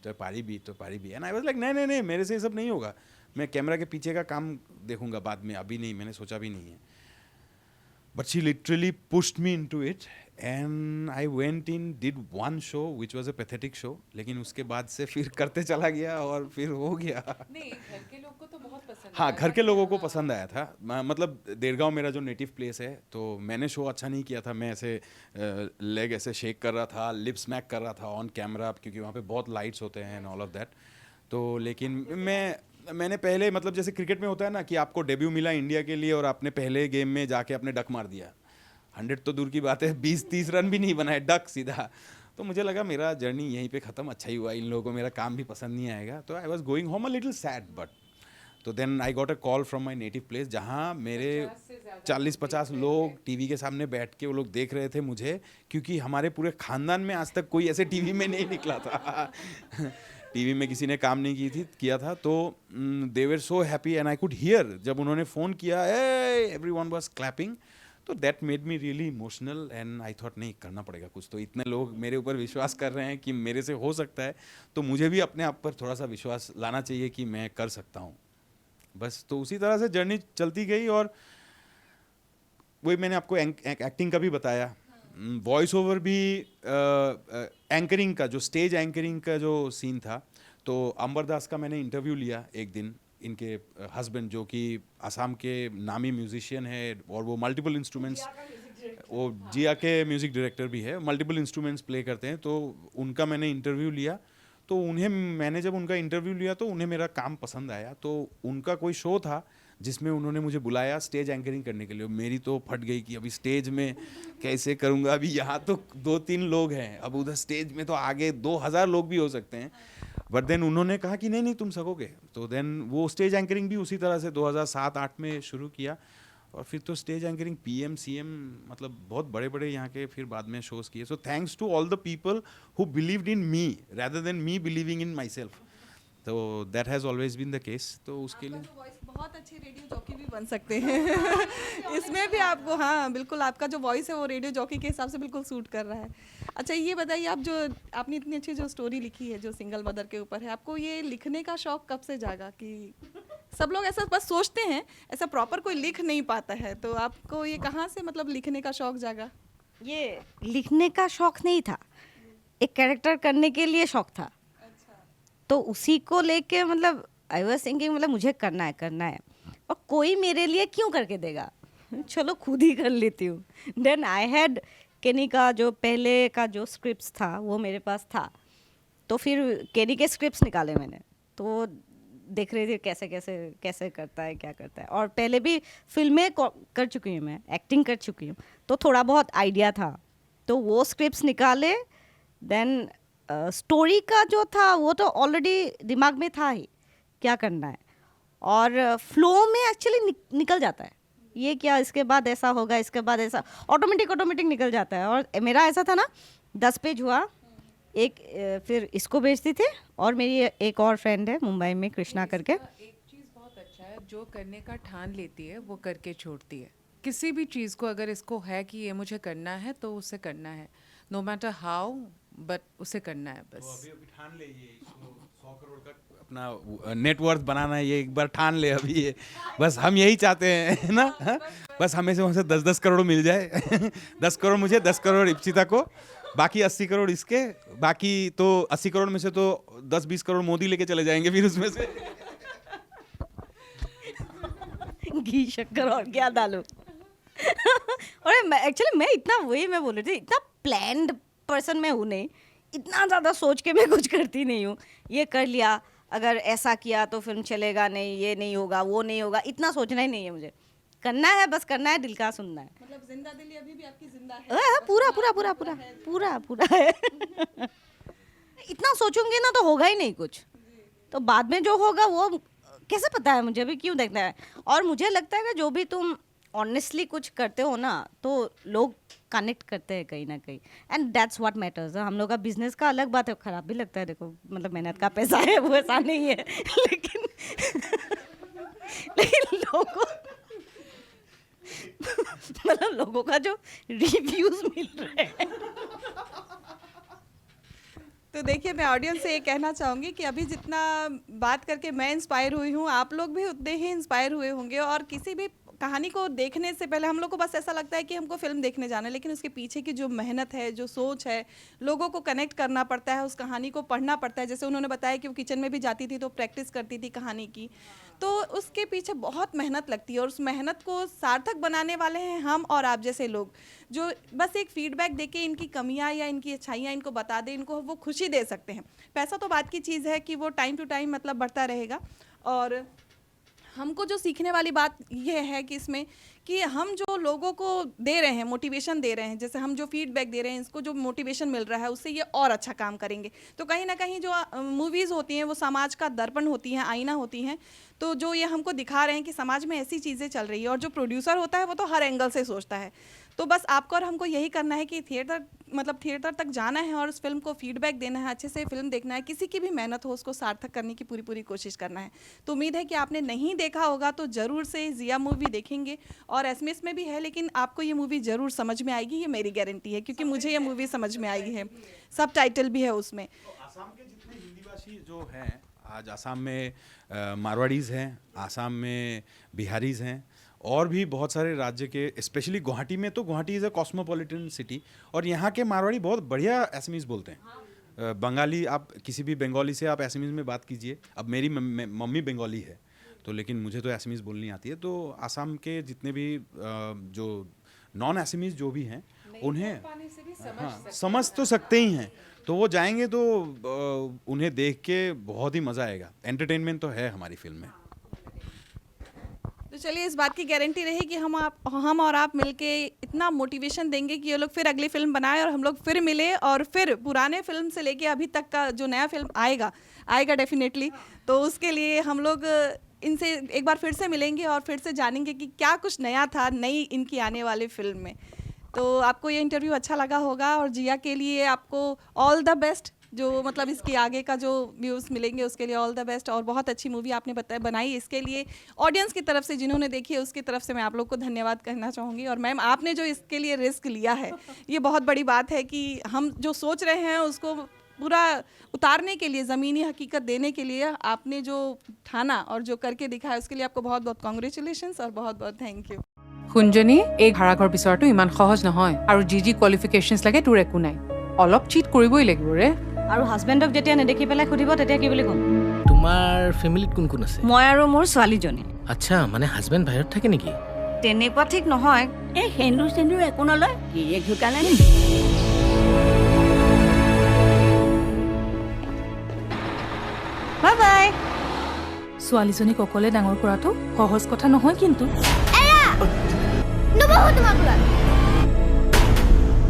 एंड आई वाज लाइक नहीं, मेरे से ये सब नहीं होगा, मैं कैमरा के पीछे का काम देखूंगा बाद में, अभी नहीं, मैंने सोचा भी नहीं है। But she literally pushed me into it, and I went in, did 1 show which was a pathetic show, लेकिन उसके बाद से फिर करते चला गया और फिर हो गया। नहीं, घर के लोग को तो बहुत पसंद हाँ, आया घर था। के लोगों को पसंद आया था, मतलब देरगांव मेरा जो नेटिव प्लेस है, तो मैंने शो अच्छा नहीं किया था, मैं ऐसे लेग ऐसे शेक कर रहा था, लिप स्मैक कर रहा था ऑन कैमरा, क्योंकि वहाँ पे बहुत लाइट्स होते हैं एंड ऑल ऑफ दैट। तो लेकिन मैंने पहले, मतलब जैसे क्रिकेट में होता है ना कि आपको डेब्यू मिला इंडिया के लिए और आपने पहले गेम में जाके आपने डक मार दिया, 100 तो दूर की बात है, 20-30 रन भी नहीं बनाए, डक सीधा। तो मुझे लगा मेरा जर्नी यहीं पे ख़त्म, अच्छा ही हुआ, इन लोगों को मेरा काम भी पसंद नहीं आएगा, तो I was going home a little sad, but तो then I got a call from my native place, जहाँ मेरे 40-50 लोग टीवी के सामने बैठ के वो लोग देख रहे थे मुझे, क्योंकि हमारे पूरे ख़ानदान में आज तक कोई ऐसे टीवी में नहीं निकला था। टीवी में किसी ने काम नहीं किया था, तो they were so happy, and I could hear, जब उन्होंने फ़ोन किया, एवरीवन वाज क्लैपिंग, तो that made me really emotional, and I thought नहीं, करना पड़ेगा कुछ, तो इतने लोग मेरे ऊपर विश्वास कर रहे हैं कि मेरे से हो सकता है, तो मुझे भी अपने आप पर थोड़ा सा विश्वास लाना चाहिए कि मैं कर सकता हूँ। बस तो उसी तरह से जर्नी चलती गई, और वही मैंने आपको एक्टिंग का भी बताया, वॉइस ओवर भी, एंकरिंग का जो स्टेज एंकरिंग का जो सीन था, तो अंबर दास का मैंने इंटरव्यू लिया एक दिन, इनके हस्बैंड जो कि असम के नामी म्यूजिशियन है और वो मल्टीपल इंस्ट्रूमेंट्स, वो जिया के म्यूज़िक डायरेक्टर भी है, मल्टीपल इंस्ट्रूमेंट्स प्ले करते हैं। तो उनका मैंने इंटरव्यू लिया, तो मैंने जब उनका इंटरव्यू लिया तो उन्हें मेरा काम पसंद आया। तो उनका कोई शो था जिसमें उन्होंने मुझे बुलाया स्टेज एंकरिंग करने के लिए। मेरी तो फट गई कि अभी स्टेज में कैसे करूँगा, अभी यहाँ तो 2-3 लोग हैं, अब उधर स्टेज में तो आगे 2000 लोग भी हो सकते हैं। बट देन उन्होंने कहा कि नहीं नहीं तुम सकोगे। तो देन वो स्टेज एंकरिंग भी उसी तरह से 2007-8 में शुरू किया, और फिर तो स्टेज एंकरिंग पीएम सीएम मतलब बहुत बड़े बड़े यहाँ के फिर बाद में शोज़ किए। So thanks to all the people who believed in me rather than me believing in myself. तो that has always been the case. तो उसके लिए वॉइस बहुत अच्छे रेडियो जॉकी भी बन सकते हैं इसमें भी आपको, हाँ बिल्कुल, आपका जो वॉइस है वो रेडियो जॉकी के हिसाब से बिल्कुल सूट कर रहा है। अच्छा ये बताइए, आप जो आपने इतनी अच्छी जो स्टोरी लिखी है जो सिंगल मदर के ऊपर है, आपको ये लिखने का शौक कब से जागा? कि सब लोग ऐसा बस सोचते हैं, ऐसा प्रॉपर कोई लिख नहीं पाता है, तो आपको ये कहाँ से मतलब लिखने का शौक जागा? ये लिखने का शौक नहीं था, एक कैरेक्टर करने के लिए शौक था। तो उसी को लेके मतलब आई वाज थिंकिंग मतलब मुझे करना है, और कोई मेरे लिए क्यों करके देगा, चलो खुद ही कर लेती हूँ। देन आई हैड केनी का जो पहले का जो स्क्रिप्ट्स था वो मेरे पास था, तो फिर केनी के स्क्रिप्ट्स निकाले मैंने, तो देख रही थी कैसे कैसे कैसे करता है, क्या करता है। और पहले भी फिल्में कर चुकी हूँ, मैं एक्टिंग कर चुकी हूँ, तो थोड़ा बहुत आइडिया था, तो वो स्क्रिप्ट्स निकाले। देन स्टोरी का जो था वो तो ऑलरेडी दिमाग में था ही क्या करना है, और फ्लो में एक्चुअली निकल जाता है, ये क्या इसके बाद ऐसा होगा, इसके बाद ऐसा ऑटोमेटिक निकल जाता है। और मेरा ऐसा था ना, 10 पेज हुआ, एक फिर इसको भेजती थी, और मेरी एक और फ्रेंड है मुंबई में कृष्णा करके। एक चीज़ बहुत अच्छा है, जो करने का ठान लेती है वो करके छोड़ती है। किसी भी चीज़ को अगर इसको है कि ये मुझे करना है तो उसे करना है, नो मैटर हाउ, बट उसे करना है बस। तो अभी ठान ले, ये 100 करोड़ का अपना नेटवर्थ बनाना है, ये एक बार ठान ले अभी ये, बस हम यही चाहते हैं ना, हाँ? बस हमें से वहाँ से 10-10 करोड़ मिल जाए 10 करोड़ मुझे, 10 करोड़ इप्सिता को, बाकी 80 करोड़ इसके, बाकी तो 80 करोड़ में से तो 10-20 करोड़ मोदी लेके चले जाएंगे फिर उसमें से घी शक्कर और क्या डालूं और एक्चुअली मैं इतना, वही मैं बोल रही थी, इतना प्लान्ड पर्सन मैं हूँ नहीं, इतना ज़्यादा सोच के मैं कुछ करती नहीं हूँ। ये कर लिया, अगर ऐसा किया तो फिल्म चलेगा नहीं, ये नहीं होगा, वो नहीं होगा, इतना सोचना ही नहीं है मुझे। करना है, बस करना है, दिल का सुनना है। मतलब जिंदा दिली अभी भी आपकी जिंदा है? पूरा पूरा पूरा पूरा पूरा पूरा है इतना सोचूंगी ना तो होगा ही नहीं कुछ, तो बाद में जो होगा वो कैसे पता है मुझे, अभी क्यों देखना है। और मुझे लगता है कि जो भी तुम ऑनेस्टली कुछ करते हो ना, तो लोग कनेक्ट करते हैं कहीं ना कहीं, एंड दैट्स व्हाट मैटर्स। हम लोग का बिजनेस का अलग बात है, खराब भी लगता है, देखो मतलब मेहनत का पैसा है वो ऐसा नहीं है लेकिन लेकिन लोगों मतलब लोगों का जो रिव्यूज मिल रहे हैं। तो देखिए, मैं ऑडियंस से ये कहना चाहूँगी कि अभी जितना बात करके मैं इंस्पायर हुई हूँ, आप लोग भी उतने ही इंस्पायर हुए होंगे। और किसी भी कहानी को देखने से पहले हम लोग को बस ऐसा लगता है कि हमको फिल्म देखने जाना है, लेकिन उसके पीछे की जो मेहनत है, जो सोच है, लोगों को कनेक्ट करना पड़ता है, उस कहानी को पढ़ना पड़ता है। जैसे उन्होंने बताया कि वो किचन में भी जाती थी तो प्रैक्टिस करती थी कहानी की, तो उसके पीछे बहुत मेहनत लगती है, और उस मेहनत को सार्थक बनाने वाले हैं हम और आप जैसे लोग, जो बस एक फीडबैक देके इनकी कमियां या इनकी अच्छाइयां इनको बता दें, इनको वो खुशी दे सकते हैं। पैसा तो बात की चीज़ है कि वो टाइम टू टाइम मतलब बढ़ता रहेगा। और हमको जो सीखने वाली बात यह है कि इसमें कि हम जो लोगों को दे रहे हैं, मोटिवेशन दे रहे हैं, जैसे हम जो फीडबैक दे रहे हैं, इसको जो मोटिवेशन मिल रहा है उससे ये और अच्छा काम करेंगे। तो कहीं ना कहीं जो मूवीज़ होती हैं वो समाज का दर्पण होती हैं, आईना होती हैं, तो जो ये हमको दिखा रहे हैं कि समाज में ऐसी चीज़ें चल रही है। और जो प्रोड्यूसर होता है वो तो हर एंगल से सोचता है। तो बस आपको और हमको यही करना है कि थिएटर तक जाना है और उस फिल्म को फीडबैक देना है, अच्छे से फिल्म देखना है, किसी की भी मेहनत हो उसको सार्थक करने की पूरी कोशिश करना है। तो उम्मीद है कि आपने नहीं देखा होगा तो ज़रूर से जिया मूवी देखेंगे, और एसएमएस में भी है, लेकिन आपको ये मूवी ज़रूर समझ में आएगी, ये मेरी गारंटी है, क्योंकि मुझे ये मूवी समझ में आई है, सब टाइटल भी है उसमें। तो आसाम के जितने हिंदी भाषी जो हैं, आज आसाम में मारवाड़ीज़ हैं, आसाम में बिहारीज़ हैं, और भी बहुत सारे राज्य के, स्पेशली गुवाहाटी में, तो Guwahati is a cosmopolitan city, और यहाँ के मारवाड़ी बहुत बढ़िया एसएमएस बोलते हैं। बंगाली, आप किसी भी बंगाली से आप एसएमएस में बात कीजिए। अब मेरी मम्मी बंगाली है, तो लेकिन मुझे तो एसमीज़ बोलनी आती है, तो आसाम के जितने भी जो नॉन एसमीज़ जो भी हैं उन्हें समझ तो सकते ही हैं, तो वो जाएंगे तो उन्हें देख के बहुत ही मज़ा आएगा। एंटरटेनमेंट तो है हमारी फिल्म में। तो चलिए, इस बात की गारंटी रही कि हम और आप मिलके इतना मोटिवेशन देंगे कि ये लोग फिर अगली फिल्म बनाए और हम लोग फिर मिले और फिर पुराने फिल्म से लेके अभी तक का जो नया फिल्म आएगा डेफिनेटली, तो उसके लिए हम लोग इनसे एक बार फिर से मिलेंगे और फिर से जानेंगे कि क्या कुछ नया था नई इनकी आने वाली फिल्म में। तो आपको ये इंटरव्यू अच्छा लगा होगा और जिया के लिए आपको ऑल द बेस्ट, जो मतलब इसके आगे का जो व्यूज़ मिलेंगे उसके लिए ऑल द बेस्ट। और बहुत अच्छी मूवी आपने बनाई, इसके लिए ऑडियंस की तरफ से जिन्होंने देखी है उसकी तरफ से मैं आप लोग को धन्यवाद कहना चाहूँगी। और मैम, आपने जो इसके लिए रिस्क लिया है ये बहुत बड़ी बात है कि हम जो सोच रहे हैं उसको पूरा उतारने के लिए, ज़मीनी हकीकत देने के लिए आपने जो ठाना और जो करके दिखाया उसके लिए आपको बहुत बहुत कॉन्ग्रेचुलेशंस और बहुत बहुत थैंक यू। কুঞ্জনী, এই ভাড়াঘৰ বিচৰাটো ইমান সহজ নহয়, আৰু যি কোৱালিফিকেশ্যনছ লাগে তোৰ একো নাই, অলপ চিট কৰিবই লাগিব ৰে। আৰু হাজবেণ্ডক যেতিয়া নেদেখি পেলাই সুধিব তেতিয়া কি বুলি ক'ম? তোমাৰ ফেমিলিত কোন কোন আছে? মই আৰু মোৰ ছোৱালীজনী। আচ্ছা, মানে হাজবেণ্ড বাহিৰত থাকে নেকি? তেনেকুৱা ঠিক নহয়। এই সেন্দুৰ চেন্দুৰ একো নলয়, গিৰিয়েক ঢুকালে নি? Bye bye. ছোৱালীজনীক অকলে ডাঙৰ কৰাটো সহজ কথা নহয় কিন্তু।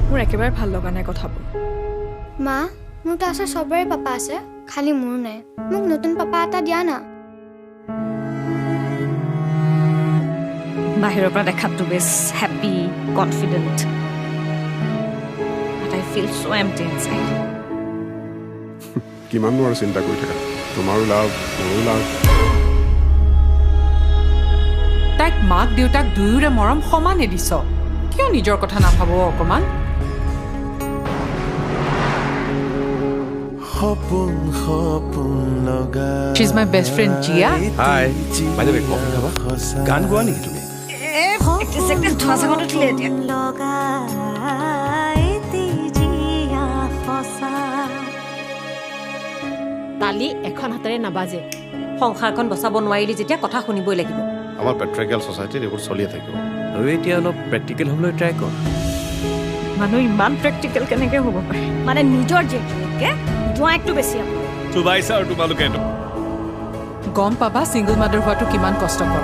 মোৰ একেবাৰে ভাল লগা নাই কথাবোৰ। মা, মোৰ তো আছে সবৰে পাপা আছে, খালি মোৰ নাই। মোক নতুন পাপা এটা দিয়া না। বাহিৰৰ পৰা দেখাতটো বেছ happy, confident, but I feel so' empty inside. কিমাননো আৰু চিন্তা কৰি থাকা, তোমাৰো লাভ মোৰো লাভ। তাইক মাক দেউতাক দুয়োৰে মৰম সমানে দিছ, কিয় নিজৰ কথা নাভাব অকণমান? She's my best friend Jia. Hi, by the way, coffee খাবা? গান গোৱা নেকি তুমি? তালি এখন হাতেৰে নাবাজে। সংসাৰখন বচাব নোৱাৰিলি যেতিয়া কথা শুনিবই লাগিব। আমাৰ পেট্ৰিকেল ছ'চাইটিত এইবোৰ চলিয়ে থাকিব। আৰু এতিয়া অলপ প্ৰেক্টিকেল হ'বলৈ ট্ৰাই কৰ। মানুহ ইমান প্ৰেক্টিকেল কেনেকৈ হ'ব পাৰে? মানে নিজৰ জীয়েককে জোঁৱাইকটো বেছি হ'ব। চুবাইছা আৰু তোমালোকে গম পাবা ছিংগল মাদাৰ হোৱাটো কিমান কষ্টকৰ।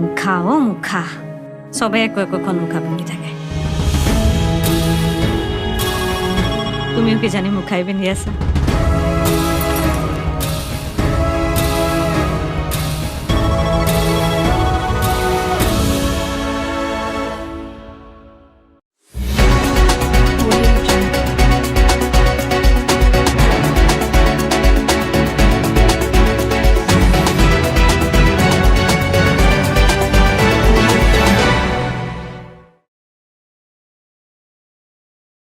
মুখা অ মুখা, চবে একোখন মুখা পিন্ধি থাকে। তুমিও কিজানি মুখাই পিন্ধি আছা।